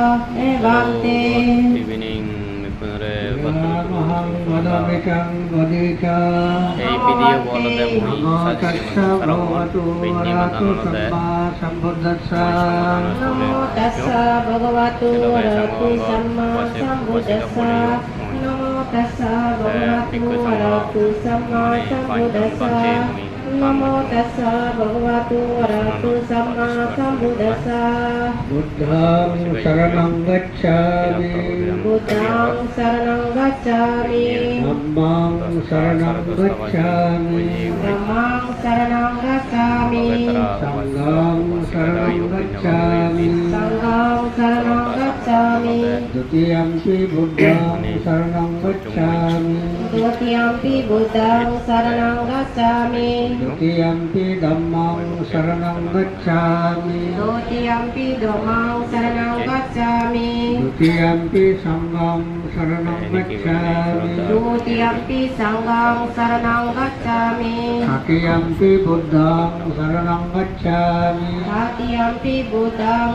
Evante. Evening, Hey, video boleh deh mui saja Namo tassa bhagavato arahato samma sambuddhassa. Namo tassa bhagavato arahato samma sambuddhassa. Namo tassa bhagavato arahato samma sambuddhassa. Buddhang saranang gacchami. Buddhang saranang gacchami. Dhammang saranang gacchami. Dhammang saranang gacchami. Sanghang saranang gacchami. Sanghang saranang gacchami. Dutiyampi buddhang saranang gacchami. Dutiyampi buddhang saranang gacchami. Dutiyampi dhammang saranang gacchami. Dutiyampi dhammang saranang gacchami. Dutiyampi sanghang saranang gacchami. Dutiyampi sanghang saranang gacchami. Satiyampi buddhang saranang gacchami. Satiyampi buddhang